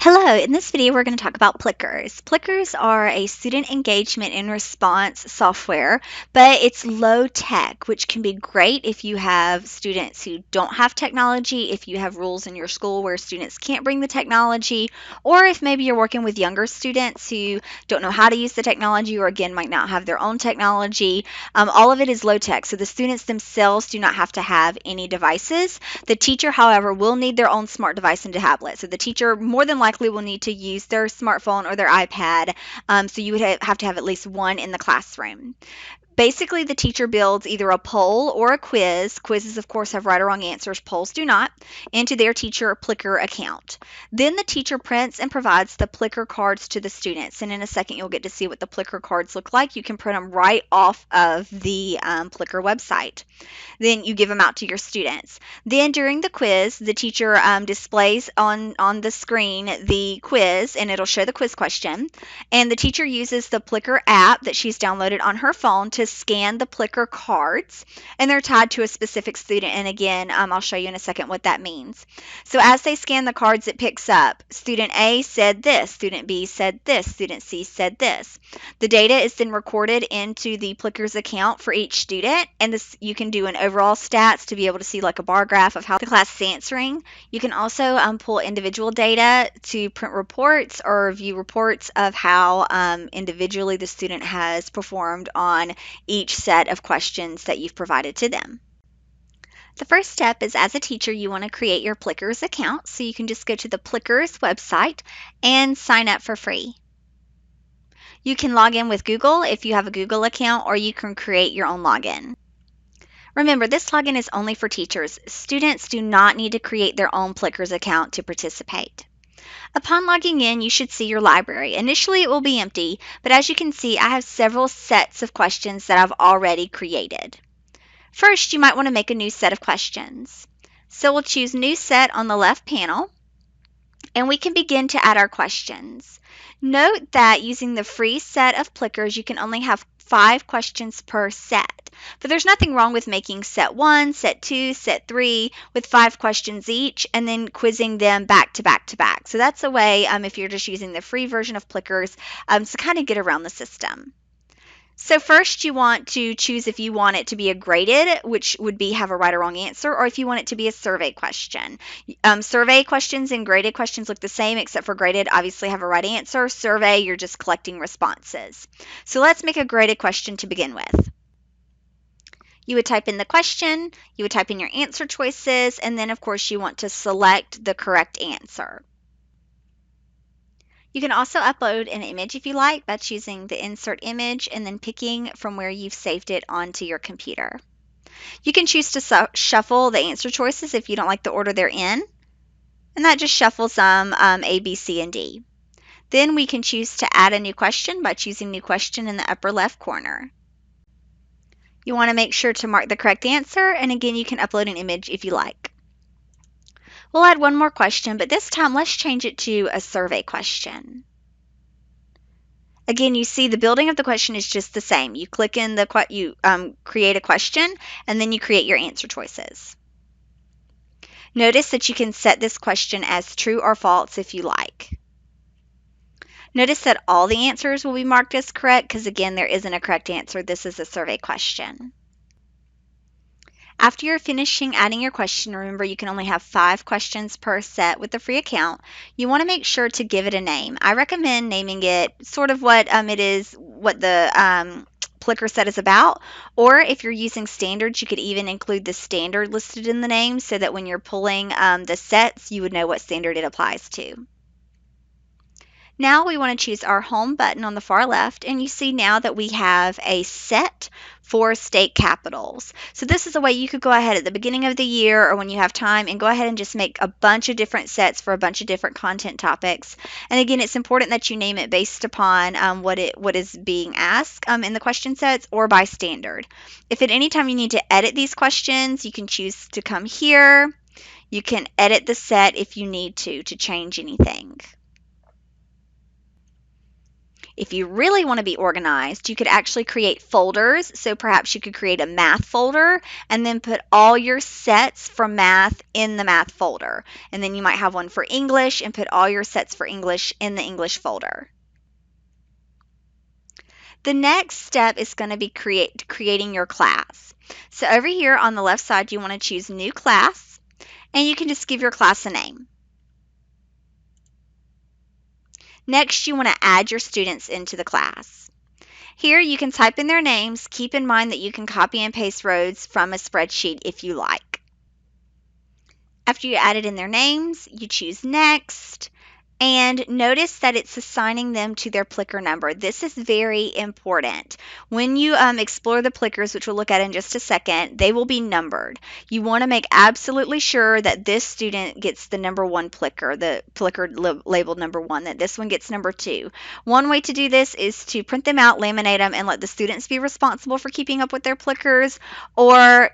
Hello, in this video we're going to talk about Plickers. Plickers are a student engagement and response software, but it's low tech, which can be great if you have students who don't have technology, if you have rules in your school where students can't bring the technology, or if maybe you're working with younger students who don't know how to use the technology or again might not have their own technology. All of it is low tech, so the students themselves do not have to have any devices. The teacher, however, will need their own smart device and tablet. So the teacher more than likely will need to use their smartphone or their iPad. So you would have to have at least one in the classroom. Basically, the teacher builds either a poll or a quiz. Quizzes, of course, have right or wrong answers. Polls do not. Into their teacher Plicker account. Then the teacher prints and provides the Plicker cards to the students. And in a second, you'll get to see what the Plicker cards look like. You can print them right off of the Plicker website. Then you give them out to your students. Then during the quiz, the teacher displays on the screen the quiz, and it'll show the quiz question. And the teacher uses the Plicker app that she's downloaded on her phone to scan the Plicker cards, and they're tied to a specific student. And again, I'll show you in a second what that means. So as they scan the cards, it picks up student A said this, student B said this, student C said this. The data is then recorded into the Plickers account for each student, and this you can do an overall stats to be able to see like a bar graph of how the class is answering. You can also pull individual data to print reports or view reports of how individually the student has performed on each set of questions that you've provided to them. The first step is, as a teacher, you want to create your Plickers account. So you can just go to the Plickers website and sign up for free. You can log in with Google if you have a Google account, or you can create your own login. Remember, this login is only for teachers. Students do not need to create their own Plickers account to participate. Upon logging in, you should see your library. Initially, it will be empty, but as you can see, I have several sets of questions that I've already created. First, you might want to make a new set of questions. So we'll choose New Set on the left panel, and we can begin to add our questions. Note that using the free set of Plickers, you can only have 5 questions per set. But there's nothing wrong with making set 1, set 2, set 3 with 5 questions each and then quizzing them back to back to back. So that's a way, if you're just using the free version of Plickers, to kind of get around the system. So first you want to choose if you want it to be a graded, which would be have a right or wrong answer, or if you want it to be a survey question. Survey questions and graded questions look the same, except for graded obviously have a right answer. Survey, you're just collecting responses. So let's make a graded question to begin with. You would type in the question, you would type in your answer choices, and then of course you want to select the correct answer. You can also upload an image if you like by choosing the insert image and then picking from where you've saved it onto your computer. You can choose to shuffle the answer choices if you don't like the order they're in, and that just shuffles them A, B, C, and D. Then we can choose to add a new question by choosing New Question in the upper left corner. You want to make sure to mark the correct answer, and again you can upload an image if you like. We'll add one more question, but this time let's change it to a survey question. Again, you see the building of the question is just the same. You click in create a question, and then you create your answer choices. Notice that you can set this question as true or false if you like. Notice that all the answers will be marked as correct because, again, there isn't a correct answer. This is a survey question. After you're finishing adding your question, remember you can only have 5 questions per set with the free account. You want to make sure to give it a name. I recommend naming it sort of what it is, what the Plicker set is about, or if you're using standards, you could even include the standard listed in the name so that when you're pulling the sets, you would know what standard it applies to. Now we want to choose our home button on the far left, and you see now that we have a set for state capitals. So this is a way you could go ahead at the beginning of the year or when you have time and go ahead and just make a bunch of different sets for a bunch of different content topics. And again, it's important that you name it based upon what is being asked in the question sets or by standard. If at any time you need to edit these questions, you can choose to come here. You can edit the set if you need to change anything. If you really want to be organized, you could actually create folders. So perhaps you could create a math folder and then put all your sets for math in the math folder. And then you might have one for English and put all your sets for English in the English folder. The next step is going to be creating your class. So over here on the left side, you want to choose New Class, and you can just give your class a name. Next, you want to add your students into the class. Here, you can type in their names. Keep in mind that you can copy and paste rows from a spreadsheet if you like. After you added in their names, you choose Next. And notice that it's assigning them to their Plicker number. This is very important. When you explore the Plickers, which we'll look at in just a second, they will be numbered. You want to make absolutely sure that this student gets the number 1 Plicker, the Plicker labeled number 1, that this one gets number 2. One way to do this is to print them out, laminate them, and let the students be responsible for keeping up with their Plickers, or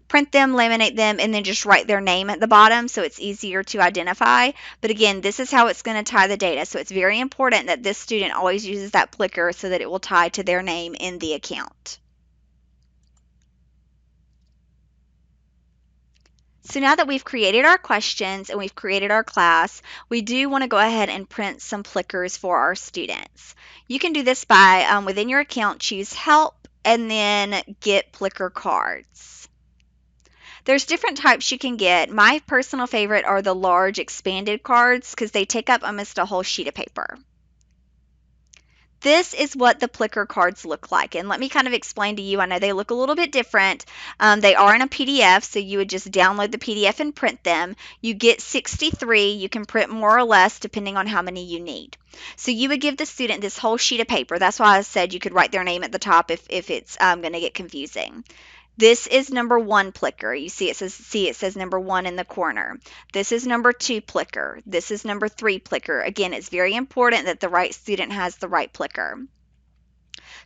print them, laminate them, and then just write their name at the bottom so it's easier to identify. But again, this is how it's going to tie the data. So it's very important that this student always uses that Plicker so that it will tie to their name in the account. So now that we've created our questions and we've created our class, we do want to go ahead and print some Plickers for our students. You can do this by, within your account, choose Help and then Get Plicker Cards. There's different types you can get. My personal favorite are the large expanded cards because they take up almost a whole sheet of paper. This is what the Plicker cards look like. And let me kind of explain to you. I know they look a little bit different. They are in a PDF, so you would just download the PDF and print them. You get 63. You can print more or less depending on how many you need. So you would give the student this whole sheet of paper. That's why I said you could write their name at the top if it's going to get confusing. This is number 1 Plicker. You see it says number 1 in the corner. This is number 2 Plicker. This is number 3 Plicker. Again, it's very important that the right student has the right Plicker.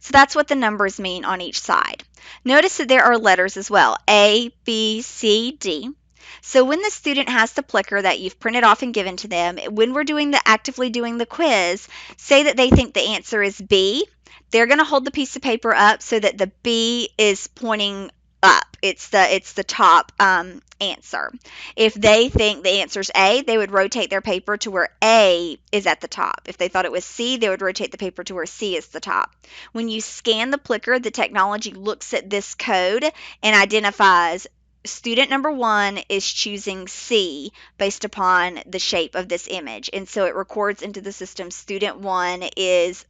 So that's what the numbers mean on each side. Notice that there are letters as well, A, B, C, D. So when the student has the Plicker that you've printed off and given to them, when we're actively doing the quiz, say that they think the answer is B, they're going to hold the piece of paper up so that the B is pointing up. It's the top answer. If they think the answer is A, they would rotate their paper to where A is at the top. If they thought it was C, they would rotate the paper to where C is the top. When you scan the Plicker, the technology looks at this code and identifies student number 1 is choosing C based upon the shape of this image. And so it records into the system student 1 is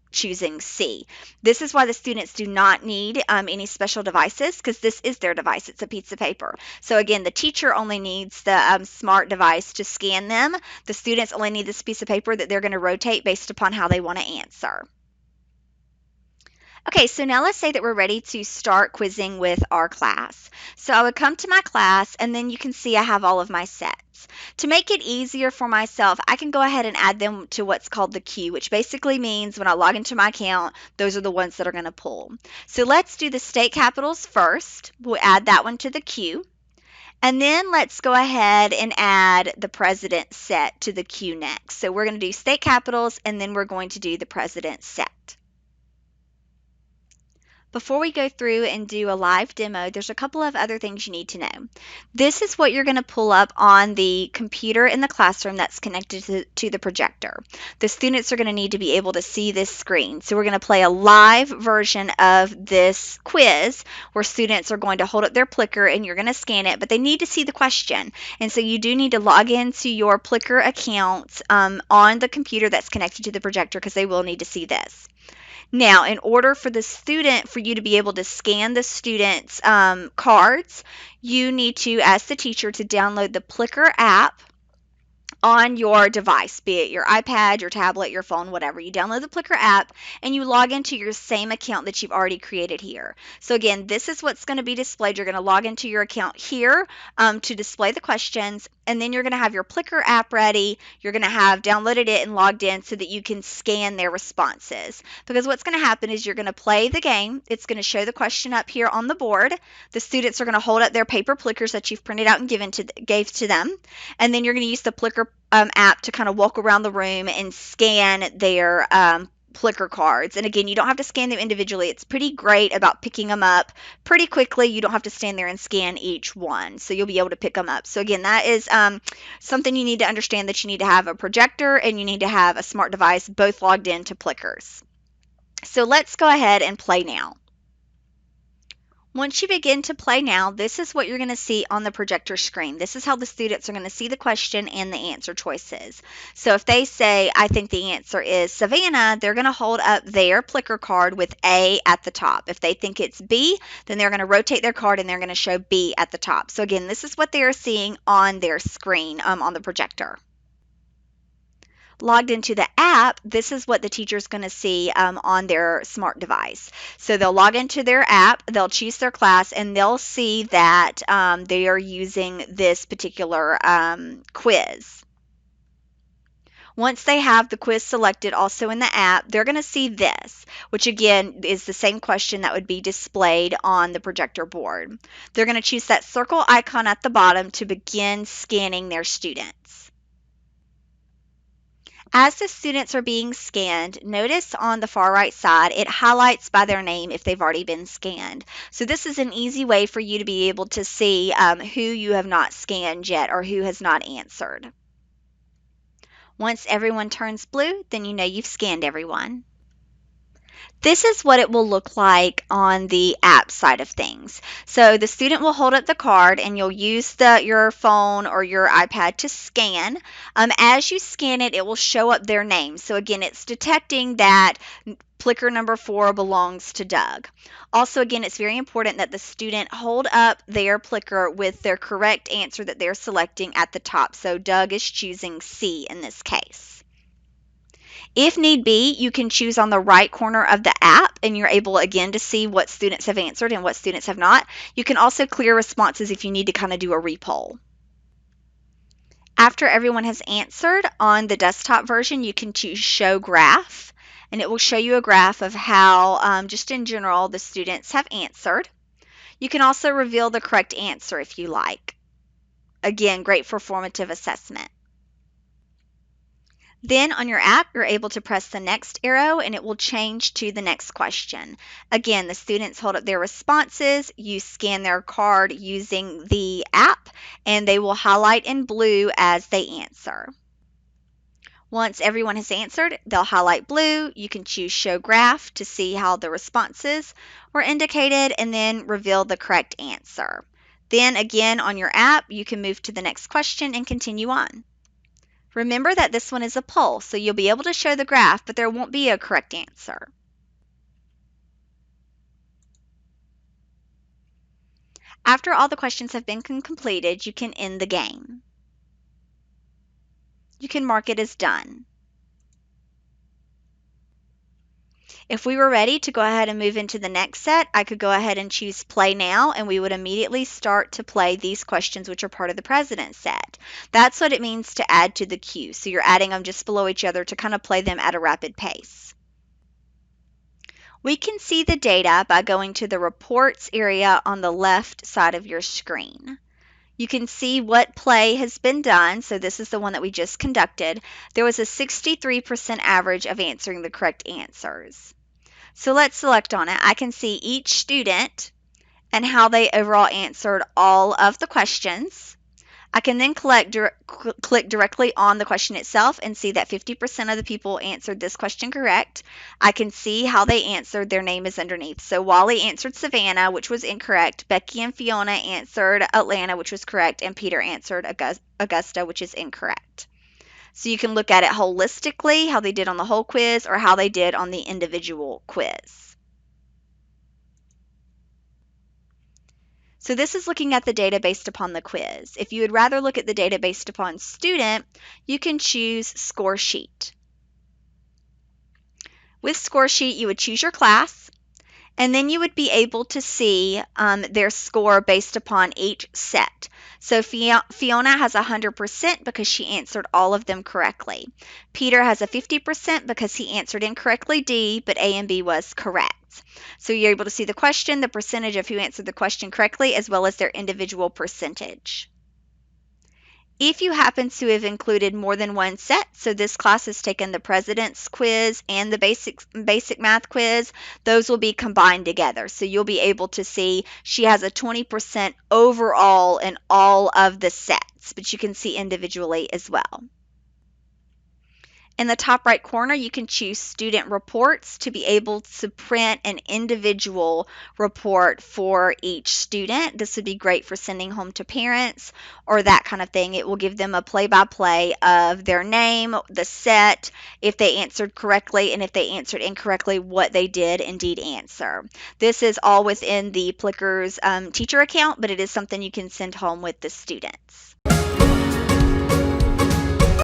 choosing C. This is why the students do not need any special devices because this is their device. It's a piece of paper. So again, the teacher only needs the smart device to scan them. The students only need this piece of paper that they're going to rotate based upon how they want to answer. Okay, so now let's say that we're ready to start quizzing with our class. So I would come to my class and then you can see I have all of my sets. To make it easier for myself, I can go ahead and add them to what's called the queue, which basically means when I log into my account, those are the ones that are going to pull. So let's do the state capitals first. We'll add that one to the queue. And then let's go ahead and add the president set to the queue next. So we're going to do state capitals and then we're going to do the president set. Before we go through and do a live demo, there's a couple of other things you need to know. This is what you're going to pull up on the computer in the classroom that's connected to the projector. The students are going to need to be able to see this screen. So we're going to play a live version of this quiz where students are going to hold up their Plicker and you're going to scan it, but they need to see the question. And so you do need to log into your Plicker account on the computer that's connected to the projector because they will need to see this. Now, in order for you to be able to scan the student's cards, you need to ask the teacher to download the Plicker app on your device, be it your iPad, your tablet, your phone, whatever. You download the Plicker app and you log into your same account that you've already created here. So again, this is what's going to be displayed. You're going to log into your account here to display the questions, and then you're going to have your Plicker app ready. You're going to have downloaded it and logged in so that you can scan their responses. Because what's going to happen is you're going to play the game. It's going to show the question up here on the board. The students are going to hold up their paper Plickers that you've printed out and gave to them, and then you're going to use the Plicker app to kind of walk around the room and scan their Plicker cards. And again, you don't have to scan them individually. It's pretty great about picking them up pretty quickly. You don't have to stand there and scan each one. So you'll be able to pick them up. So again, that is something you need to understand, that you need to have a projector and you need to have a smart device both logged into Plickers. So let's go ahead and play now. Once you begin to play now, this is what you're going to see on the projector screen. This is how the students are going to see the question and the answer choices. So if they say, I think the answer is Savannah, they're going to hold up their Plicker card with A at the top. If they think it's B, then they're going to rotate their card and they're going to show B at the top. So again, this is what they are seeing on their screen on the projector. Logged into the app, this is what the teacher is going to see on their smart device. So they'll log into their app, they'll choose their class, and they'll see that they are using this particular quiz. Once they have the quiz selected also in the app, they're going to see this, which again is the same question that would be displayed on the projector board. They're going to choose that circle icon at the bottom to begin scanning their students. As the students are being scanned, notice on the far right side, it highlights by their name if they've already been scanned. So this is an easy way for you to be able to see who you have not scanned yet or who has not answered. Once everyone turns blue, then you know you've scanned everyone. This is what it will look like on the app side of things. So the student will hold up the card and you'll use your phone or your iPad to scan. As you scan it, it will show up their name. So again, it's detecting that Plicker number 4 belongs to Doug. Also, again, it's very important that the student hold up their Plicker with their correct answer that they're selecting at the top. So Doug is choosing C in this case. If need be, you can choose on the right corner of the app and you're able again to see what students have answered and what students have not. You can also clear responses if you need to kind of do a repoll. After everyone has answered on the desktop version, you can choose Show Graph, and it will show you a graph of how, just in general, the students have answered. You can also reveal the correct answer if you like. Again, great for formative assessment. Then on your app, you're able to press the next arrow and it will change to the next question. Again, the students hold up their responses, you scan their card using the app, and they will highlight in blue as they answer. Once everyone has answered, they'll highlight blue. You can choose Show Graph to see how the responses were indicated and then reveal the correct answer. Then again, on your app, you can move to the next question and continue on. Remember that this one is a poll, so you'll be able to show the graph, but there won't be a correct answer. After all the questions have been completed, you can end the game. You can mark it as done. If we were ready to go ahead and move into the next set, I could go ahead and choose Play Now, and we would immediately start to play these questions, which are part of the President's set. That's what it means to add to the queue. So you're adding them just below each other to kind of play them at a rapid pace. We can see the data by going to the Reports area on the left side of your screen. You can see what play has been done. So this is the one that we just conducted. There was a 63% average of answering the correct answers. So let's select on it. I can see each student and how they overall answered all of the questions. I can then click directly on the question itself and see that 50% of the people answered this question correct. I can see how they answered. Their name is underneath. So Wally answered Savannah, which was incorrect. Becky and Fiona answered Atlanta, which was correct. And Peter answered Augusta, which is incorrect. So you can look at it holistically, how they did on the whole quiz or how they did on the individual quiz. So this is looking at the data based upon the quiz. If you would rather look at the data based upon student, you can choose Score Sheet. With Score Sheet, you would choose your class, and then you would be able to see their score based upon each set. So Fiona has 100% because she answered all of them correctly. Peter has a 50% because he answered incorrectly D, but A and B was correct. So you're able to see the question, the percentage of who answered the question correctly, as well as their individual percentage. If you happen to have included more than one set, so this class has taken the President's quiz and the basic math quiz, those will be combined together. So you'll be able to see she has a 20% overall in all of the sets, but you can see individually as well. In the top right corner, you can choose student reports to be able to print an individual report for each student. This would be great for sending home to parents or that kind of thing. It will give them a play-by-play of their name, the set, if they answered correctly, and if they answered incorrectly, what they did indeed answer. This is all within the Plickers teacher account, but it is something you can send home with the students.